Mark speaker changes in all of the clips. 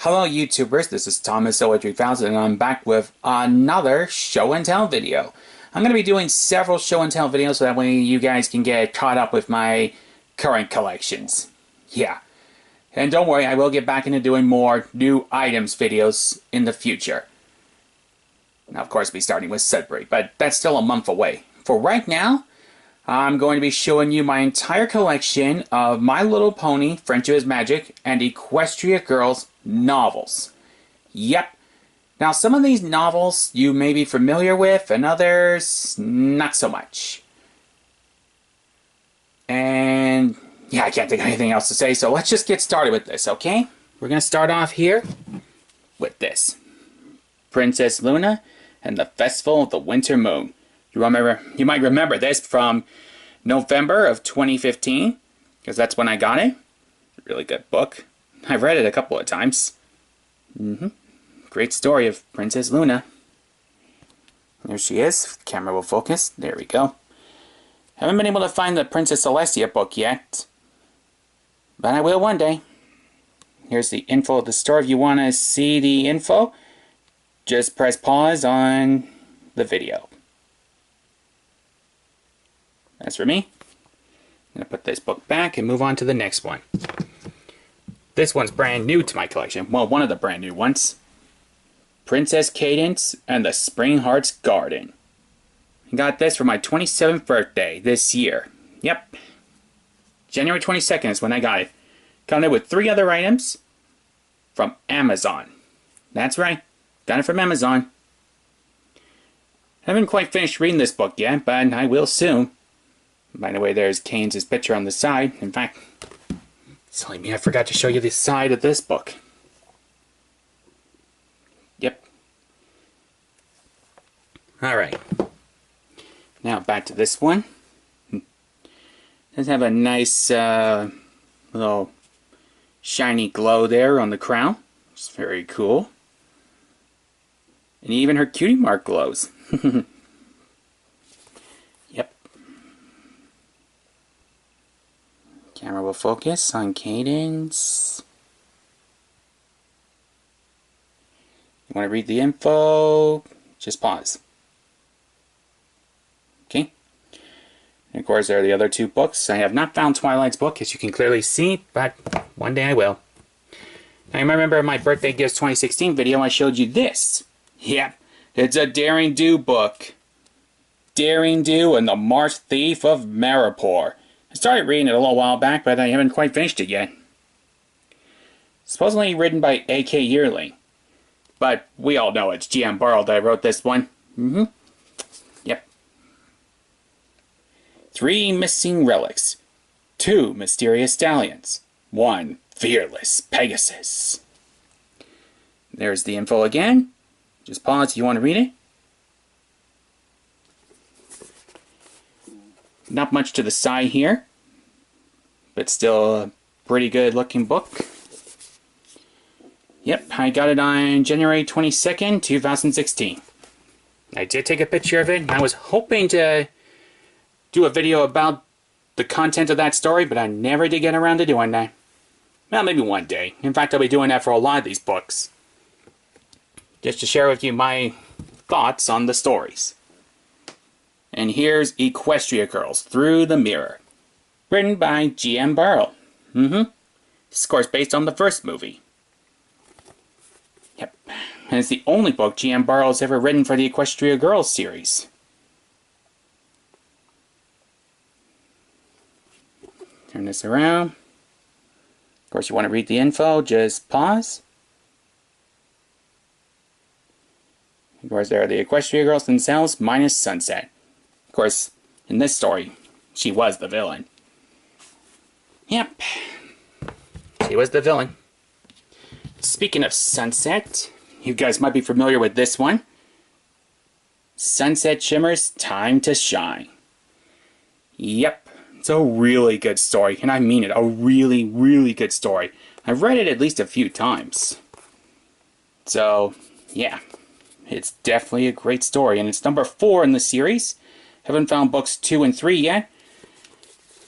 Speaker 1: Hello YouTubers, this is ThomasZoey3000 and I'm back with another show and tell video. I'm going to be doing several show and tell videos so that way you guys can get caught up with my current collections. Yeah. And don't worry, I will get back into doing more new items videos in the future. Now of course, I'll be starting with Sudbury, but that's still a month away. For right now, I'm going to be showing you my entire collection of My Little Pony, Friendship is Magic, and Equestria Girls novels. Yep. Now some of these novels you may be familiar with, and others not so much. And yeah, I can't think of anything else to say, so let's just get started with this, okay? We're going to start off here with this. Princess Luna and the Festival of the Winter Moon. You might remember this from November of 2015, because that's when I got it. Really good book. I've read it a couple of times. Great story of Princess Luna. There she is. Camera will focus. There we go. Haven't been able to find the Princess Celestia book yet, but I will one day. Here's the info of the story. If you want to see the info, just press pause on the video. That's for me. I'm going to put this book back and move on to the next one. This one's brand new to my collection. Well, one of the brand new ones. Princess Cadence and the Spring Heart's Garden. I got this for my 27th birthday this year. Yep. January 22nd is when I got it. Got it with 3 other items from Amazon. That's right. Got it from Amazon. Haven't quite finished reading this book yet, but I will soon. By the way, there's Cadence's picture on the side. In fact, silly me, I forgot to show you the side of this book. Yep. Alright. Now back to this one. Does have a nice little shiny glow there on the crown. It's very cool. And even her cutie mark glows. Yep. Camera will focus on Cadence. You want to read the info? Just pause. Okay. And of course, there are the other 2 books. I have not found Twilight's book, as you can clearly see, but one day I will. Now, you remember in my Birthday Gifts 2016 video, I showed you this. Yep, it's a Derringdo book. Derringdo and the March Thief of Maripor. I started reading it a little while back, but I haven't quite finished it yet. Supposedly written by A.K. Yearling. But we all know it's G.M. Burrell that wrote this one. Yep. 3 missing relics. 2 mysterious stallions. 1 fearless Pegasus. There's the info again. Just pause if you want to read it. Not much to the side here, but still a pretty good looking book. Yep, I got it on January 22nd, 2016. I did take a picture of it, and I was hoping to do a video about the content of that story, but I never did get around to doing that. Well, maybe one day. In fact, I'll be doing that for a lot of these books. Just to share with you my thoughts on the stories. And here's Equestria Girls Through the Mirror. Written by G.M. Burrell. This is, of course, based on the first movie. Yep. And it's the only book G.M. Burrell has ever written for the Equestria Girls series. Turn this around. Of course, you want to read the info, just pause. Of course, there are the Equestria Girls themselves, minus Sunset. Of course, in this story, she was the villain. Yep. She was the villain. Speaking of Sunset, you guys might be familiar with this one. Sunset Shimmer's Time to Shine. Yep. It's a really good story, and I mean it. A really, really good story. I've read it at least a few times. So, yeah. It's definitely a great story, and it's number 4 in the series. Haven't found books 2 and 3 yet,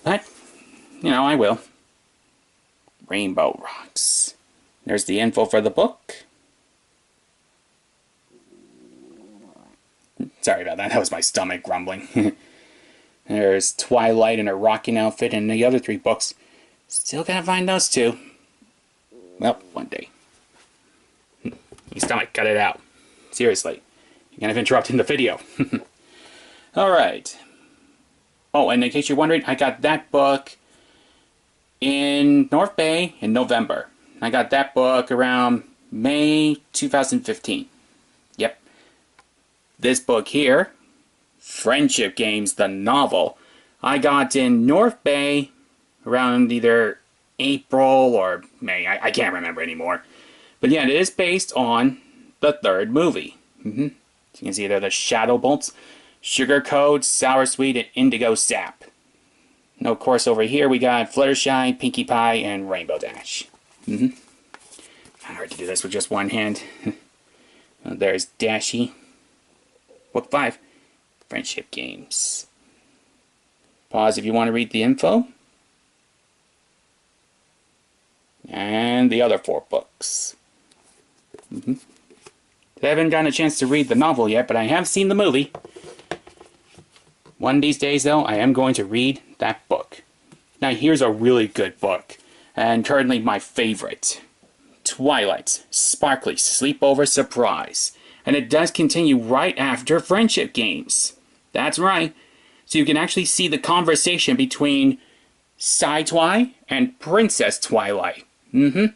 Speaker 1: but, you know, I will. Rainbow Rocks. There's the info for the book. Sorry about that. That was my stomach grumbling. There's Twilight in her rocking outfit and the other 3 books. Still gotta find those 2. Well, one day. Your stomach, cut it out. Seriously. You're kind of interrupting the video. Alright. Oh, and in case you're wondering, I got that book in North Bay in November. I got that book around May 2015. Yep. This book here, Friendship Games, the novel, I got in North Bay around either April or May. I can't remember anymore. But yeah, it is based on the 3rd movie. So you can see there the Shadow Bolts, Sugar Code, Sour Sweet, and Indigo Sap. Now, of course, over here we got Fluttershy, Pinkie Pie, and Rainbow Dash. Hard to do this with just one hand. There's Dashy. Book 5, Friendship Games. Pause if you want to read the info. And the other 4 books. I haven't gotten a chance to read the novel yet, but I have seen the movie. One of these days, though, I am going to read that book. Now, here's a really good book, and currently my favorite. Twilight Sparkle Sleepover Surprise. And it does continue right after Friendship Games. That's right. So you can actually see the conversation between Twi and Princess Twilight. Yep.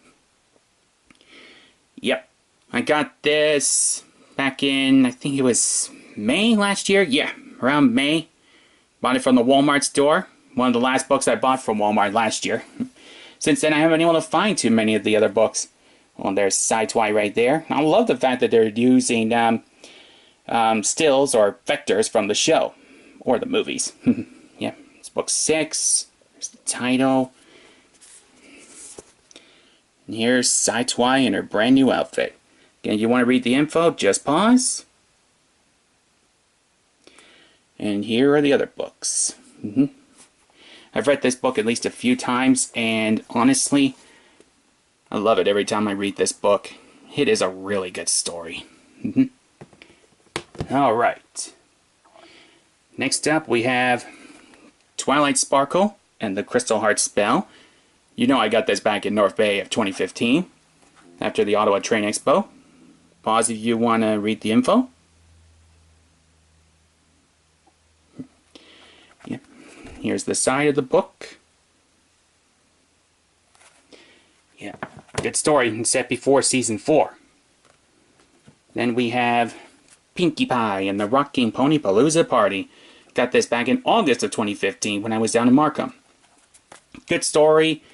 Speaker 1: I got this back in, I think it was May last year. Yeah, around May. Bought it from the Walmart store. One of the last books I bought from Walmart last year. Since then, I haven't been able to find too many of the other books. Well, there's Twi right there. I love the fact that they're using stills or vectors from the show. Or the movies. Yeah, it's book 6. There's the title. And here's Twi in her brand new outfit. Again, you want to read the info, just pause. And here are the other books. I've read this book at least a few times, and honestly, I love it every time I read this book. It is a really good story. Alright. Next up, we have Twilight Sparkle and the Crystal Heart Spell. You know I got this back in North Bay of 2015, after the Ottawa Train Expo. Pause if you want to read the info. Yep. Here's the side of the book. Yeah, good story, set before Season 4. Then we have Pinkie Pie and the Rocking Pony Palooza Party. Got this back in August of 2015 when I was down in Markham. Good story.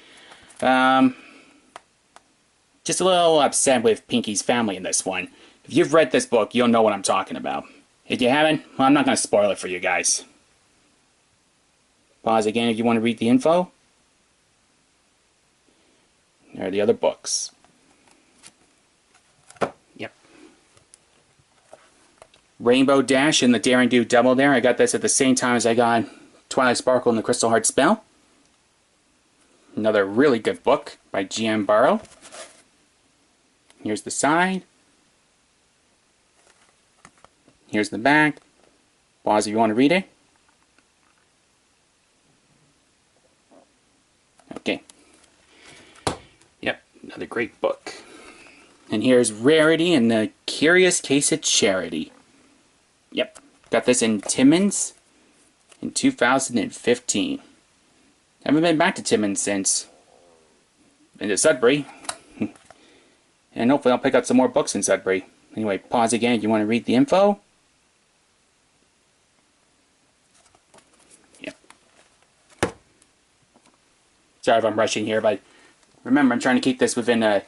Speaker 1: Just a little upset with Pinkie's family in this one. If you've read this book, you'll know what I'm talking about. If you haven't, well, I'm not going to spoil it for you guys. Pause again if you want to read the info. There are the other books. Yep. Rainbow Dash and the Derringdo Double Dare. I got this at the same time as I got Twilight Sparkle and the Crystal Heart Spell. Another really good book by G.M. Barrow. Here's the side. Here's the back. Pause if you want to read it. Okay. Yep, another great book. And here's Rarity and the Curious Case of Charity. Yep, got this in Timmins in 2015. Haven't been back to Timmins since. Into Sudbury. And hopefully I'll pick up some more books in Sudbury. Anyway, pause again if you want to read the info. Yep. Sorry if I'm rushing here, but remember I'm trying to keep this within a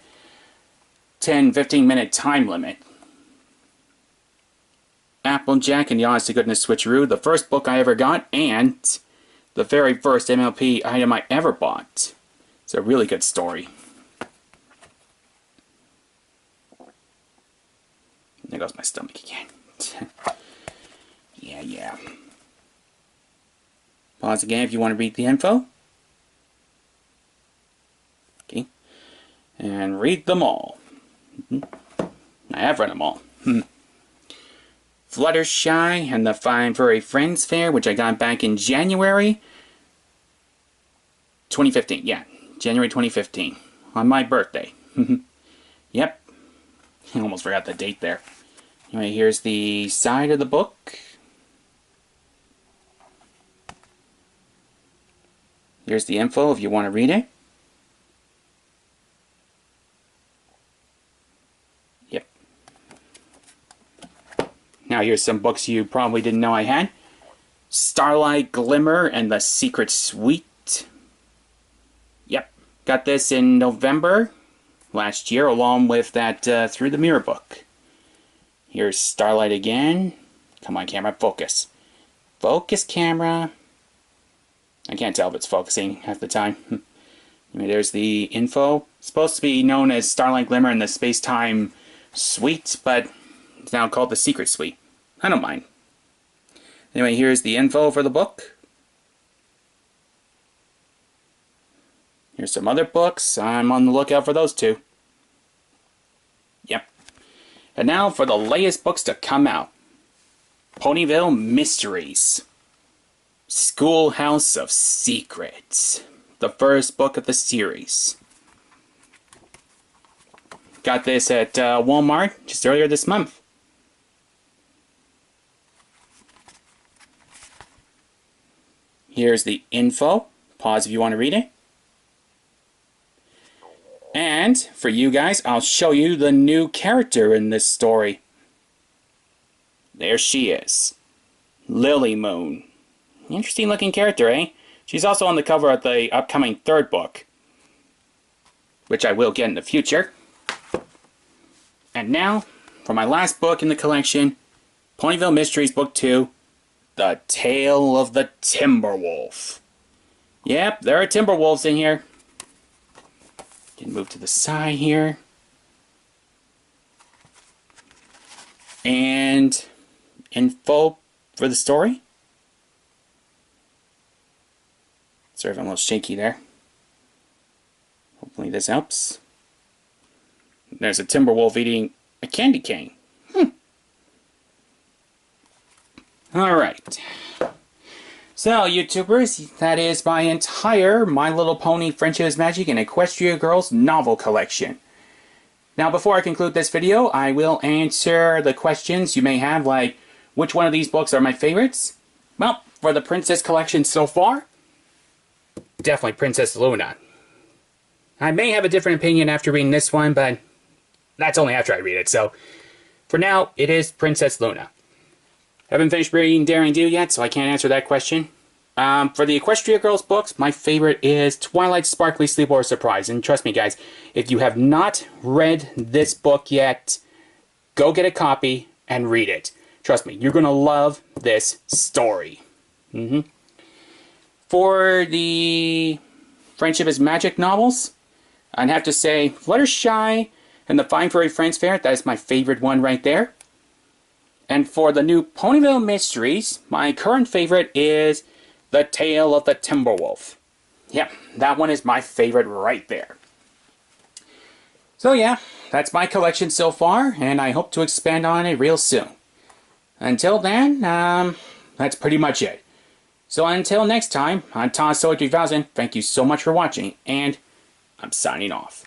Speaker 1: 10-15 minute time limit. Applejack and the Honest to Goodness Switcheroo, the first book I ever got, and the very first MLP item I ever bought. It's a really good story. There goes my stomach again. Yeah. Pause again if you want to read the info. Okay. and read them all. I have read them all. Fluttershy and the Five Furry Friends Fair, which I got back in January 2015. Yeah, January 2015. On my birthday. Yep. I almost forgot the date there. Anyway, here's the side of the book. Here's the info if you want to read it. Yep. Now here's some books you probably didn't know I had. Starlight, Glimmer, and the Secret Suite. Yep. Got this in November last year along with that Through the Mirror book. Here's Starlight again. Come on, camera, focus. Focus, camera. I can't tell if it's focusing half the time. There's the info. It's supposed to be known as Starlight, Glimmer, and the Space-Time Suite, but it's now called the Secret Suite. I don't mind. Anyway, here's the info for the book. Here's some other books. I'm on the lookout for those too. Yep. And now for the latest books to come out. Ponyville Mysteries. Schoolhouse of Secrets. The first book of the series. Got this at Walmart just earlier this month. Here's the info. Pause if you want to read it. And for you guys, I'll show you the new character in this story. There she is. Lily Moon. Interesting looking character, eh? She's also on the cover of the upcoming third book, which I will get in the future. And now, for my last book in the collection, Ponyville Mysteries Book 2, The Tale of the Timberwolf. Yep, there are Timberwolves in here. Can move to the side here. And info for the story. Sorry if I'm a little shaky there. Hopefully this helps. There's a Timberwolf eating a candy cane. Alright. So, YouTubers, that is my entire My Little Pony Friendship is Magic and Equestria Girls novel collection. Now, before I conclude this video, I will answer the questions you may have, like, which one of these books are my favorites? Well, for the Princess collection so far, definitely Princess Luna. I may have a different opinion after reading this one, but that's only after I read it, so for now, it is Princess Luna. Haven't finished reading Derringdo yet, so I can't answer that question. For the Equestria Girls books, my favorite is Twilight Sparkle Sleepover Surprise. And trust me, guys, if you have not read this book yet, go get a copy and read it. Trust me, you're going to love this story. For the Friendship is Magic novels, I'd have to say Fluttershy and the Five Furry Friends Fair. That is my favorite one right there. And for the new Ponyville Mysteries, my current favorite is The Tale of the Timberwolf. Yeah, that one is my favorite right there. So yeah, that's my collection so far, and I hope to expand on it real soon. Until then, that's pretty much it. So until next time, I'm ThomasZoey3000. Thank you so much for watching, and I'm signing off.